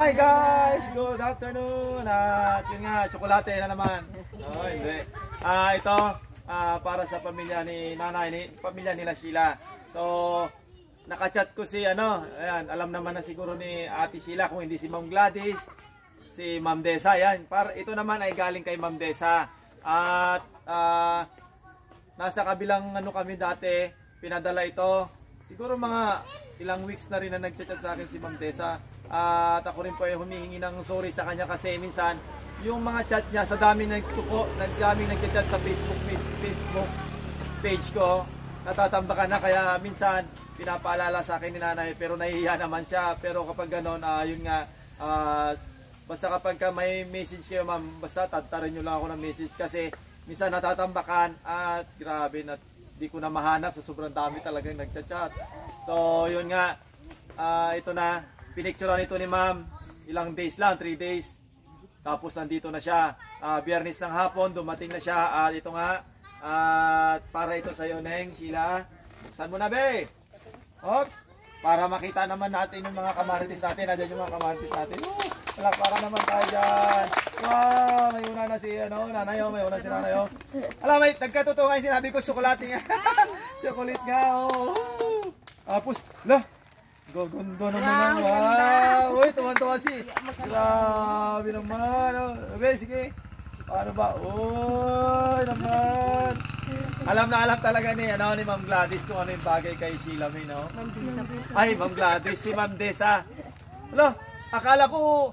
Hi guys! Good afternoon! At yun nga, tsokolate na naman. Oh, hindi. Ito, para sa pamilya ni nanay, pamilya nila Sheila. So, nakachat ko si ayan, alam naman na siguro ni Ate Sheila, kung hindi si Ma'am Gladys, si Ma'am Desa. Yan, ito naman ay galing kay Ma'am Desa. At nasa kabilang kami dati, pinadala ito. Siguro mga ilang weeks na rin na nagchat sa akin si Ma'am Desa. At ako rin po ay humihingi ng sorry sa kanya kasi minsan yung mga chat niya sa daming nagchat sa Facebook page ko, natatambakan na, kaya minsan pinapaalala sa akin ni nanay pero nahihiya naman siya. Pero kapag gano'n, yun nga, basta kapag may message kayo ma'am, basta tatarin nyo lang ako ng message kasi minsan natatambakan at grabe na di ko na mahanap, so sobrang dami talagang nagchat-chat. So yun nga, ito na, pinicturean ito ni ma'am, ilang days lang, 3 days. Tapos nandito na siya, Biyernes ng hapon, dumating na siya. At ito nga, para ito sa iyo, Neng, Sheila. Buksan mo na, be! Oops! Para makita naman natin yung mga kamaritis natin. Nandiyan yung mga kamaritis natin. Palakpakan naman tayo dyan. Wow! May una na si nanay, may una si nanay. Alam, may nagkatotoo nga yung sinabi ko, tsokolate nga. Chocolate nga, Tapos, gaganda naman. Wow! Uy, tuwan-tuwa si. Grabe naman. Okay, sige. Paano ba? Uy, naman. Alam na alam talaga ni Ma'am Gladys kung ano yung bagay kay Sheila May, no? Ay, Ma'am Gladys, si Ma'am Desa. Akala ko,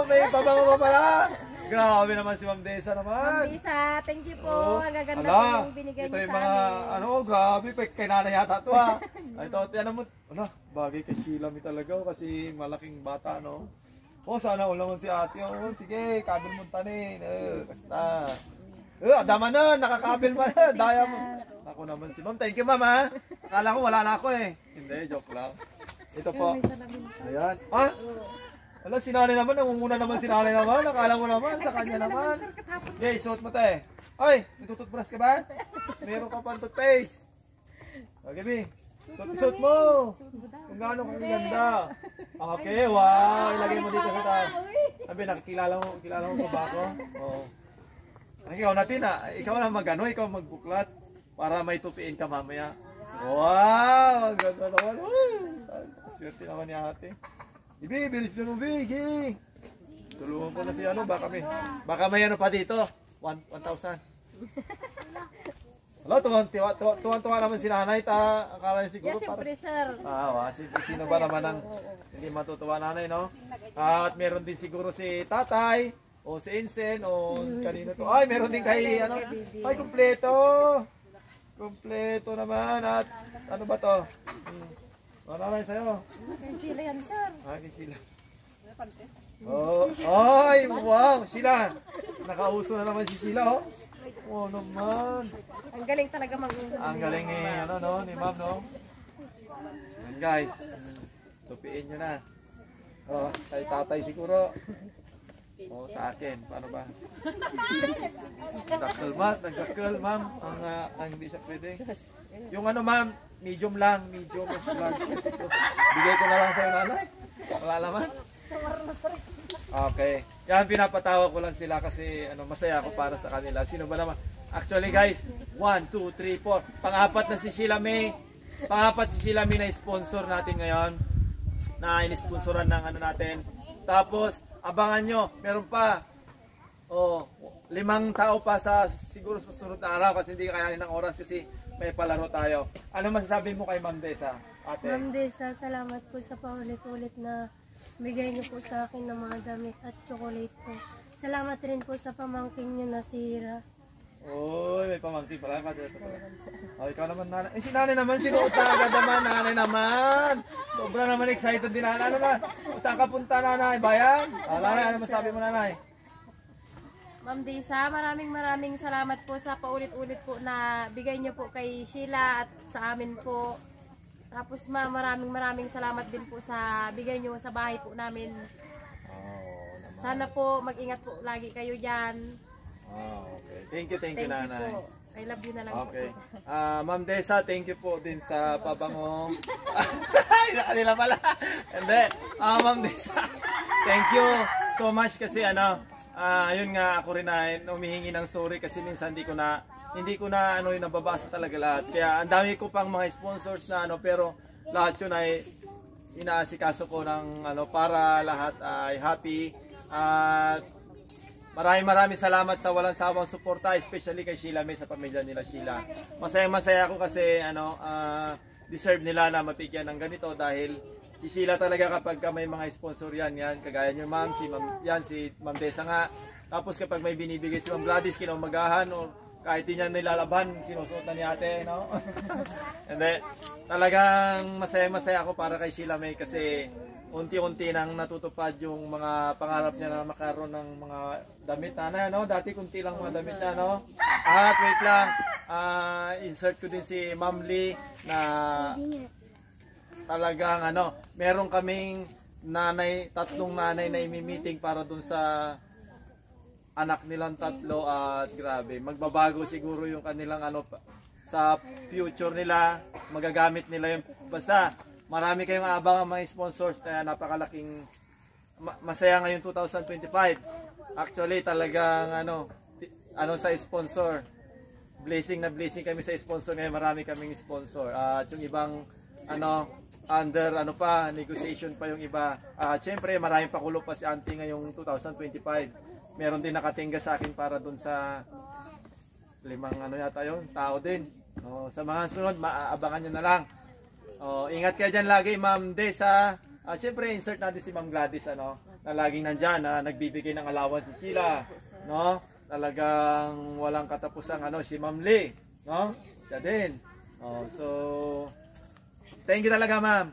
may pabango pa pala. Grabe naman si Ma'am Desa naman. Ma'am Desa, thank you po. Ang gaganda po yung binigay niyo sa amin. Grabe, kay nanay yata ito Ito, bagay kay Sheila May talaga kasi malaking bata, no? Sana ulangan si ate. Sige, kabil mo tanin. Basta. Adama na, nakakabil pa na. Daya mo. Ako naman si ma'am. Thank you, ma'am, ha? Akala ko wala na ako, eh. Hindi, joke lang. Ito po. Ayan. Wala, si nanay naman. Nangunguna naman si nanay naman. Akala mo naman, sa kanya naman. Okay, suot mo tayo. Ay, nagtututbrush ka ba? Meron ka pang toothpaste. Okay, B. Suot mo. Kung gaano kang ganda. Okay, wow. Ilagay mo dito sa taas. Sabi, nakikilala mo ba ako? Oo. Ikaw natin, ikaw na ikaw magbuklat para may tupiin ka mamaya. Wow, ang ganda naman. Swerte naman ni ate. Ibi, bilis mo, Bigi. Tulungan ko na si baka may pa dito. 1,000. Hello, tuwan-tuwa naman si nanay. Akala niya siguro. Yes, siyempre, sir. Sino ba naman ang hindi matutuwa nanay, no? At meron din siguro si tatay, o si Insen, o kanino to. Ay, meron din kay, ay, kompleto. Kompleto naman. At ano ba to? Nanay sa'yo. Kay Sheila yan, sir. Kay Sheila. Ay, wow, Sheila. Nakauso na naman si Sheila, Oh naman. Ang galing talaga Ang galing ni ni ma'am, no? Yan guys. Tupiin nyo na. Kay tatay siguro. Sa akin. Paano ba? Nagdakkel, ma'am. Ang hindi siya pwede. Yung ma'am, medium lang. Medium. Bigay ko na lang sa'yo, nanay. Wala naman. Okay. Yan, pinapatawa ko lang sila kasi masaya ako para sa kanila. Sino ba naman? Actually guys, 1, 2, 3, 4. Pang-apat na si Sheila May. Pang-apat si Sheila May na sponsor natin ngayon. Na in-sponsoran ng natin. Tapos, abangan nyo, meron pa. 5 tao pa sa siguro susunod na araw kasi hindi kakayanin ng oras kasi may palaro tayo. Ano masasabi mo kay Ma'am Desa, ate? Ma'am Desa, salamat po sa paulit-ulit na bigay niyo po sa akin ng mga damit at chocolate po. Salamat rin po sa pamangkin niyo na si Hira. Uy, may pamangkin pala ka. Ikaw naman, nanay. Si nanay naman, sinuot na agad naman, nanay naman. Sobra naman excited din, nanay. Saan ka punta, nanay? Bayan? Nanay, ano masabi mo, nanay? Ma'am Desa, maraming salamat po sa paulit-ulit po na bigay niyo po kay Sheila at sa amin po. Tapos maraming salamat din po sa bigay niyo sa bahay po namin. Sana po mag-ingat po lagi kayo diyan. Okay. Thank you, nanay. Po. I love you na lang okay. po. Ma'am Desa, thank you po din sa pabango. Kanila pala. And then, Ma'am Desa. thank you so much kasi ayun nga ako rin ay humihingi ng sorry kasi minsan hindi ko na yung nababasa talaga lahat. Kaya ang dami ko pang mga sponsors na pero lahat yun ay inaasikaso ko ng para lahat ay happy. At maraming salamat sa walang sawang suporta, especially kay Sheila May sa pamilya nila Sheila. Masaya ako kasi deserve nila na mapigyan ng ganito dahil si Sheila talaga kapag may mga sponsor yan kagaya niyo ma'am, si Ma'am Desa nga. Tapos kapag may binibigay si Ma'am Gladys kinaumagahan o kahit di niya nilalaban, sinusuot na ni ate, no? And then, talagang masaya ako para kay Sheila May kasi unti-unti nang natutupad yung mga pangarap niya na makaroon ng mga damit na, no? Dati kunti lang mga damit niya, no? At wait lang, insert ko din si Ma'am Lee na talagang meron kaming tatlong nanay na imi-meeting para dun sa anak nilang tatlo at grabe, magbabago siguro yung kanilang sa future nila, magagamit nila yung basta marami kayong abangan mga sponsors kaya napakalaking masaya ngayon 2025. Actually talagang sa sponsor, blessing na blessing kami sa sponsor ngayon, marami kaming sponsor at yung ibang under negotiation pa yung iba. Syempre maraming pakulo pa si Auntie ngayong 2025. Meron din nakatingga sa akin para dun sa 5 yata yun, tao din. Sa mga sunod, maaabangan nyo na lang. Ingat kayo dyan lagi, Ma'am Desa. Siyempre, insert natin si Ma'am Gladys, na laging nandyan, na nagbibigay ng allowance ni Sheila. No? Talagang walang katapusang si Ma'am Lee. No? Siya din. So, thank you talaga, Ma'am.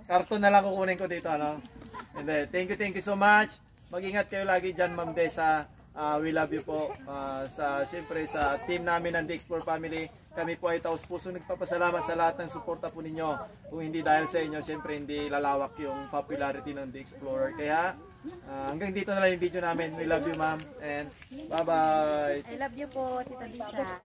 Karton na lang kukunin ko dito. And then, thank you so much. Mag-ingat kayo lagi dyan, Ma'am Desa. We love you po. Siyempre sa team namin ng The Explorer Family, kami po ay taos puso nagpapasalamat sa lahat ng suporta po ninyo. Kung hindi dahil sa inyo, siyempre hindi lalawak yung popularity ng The Explorer. Kaya hanggang dito na lang yung video namin. We love you, ma'am. And bye-bye. I love you po, Tita Lisa.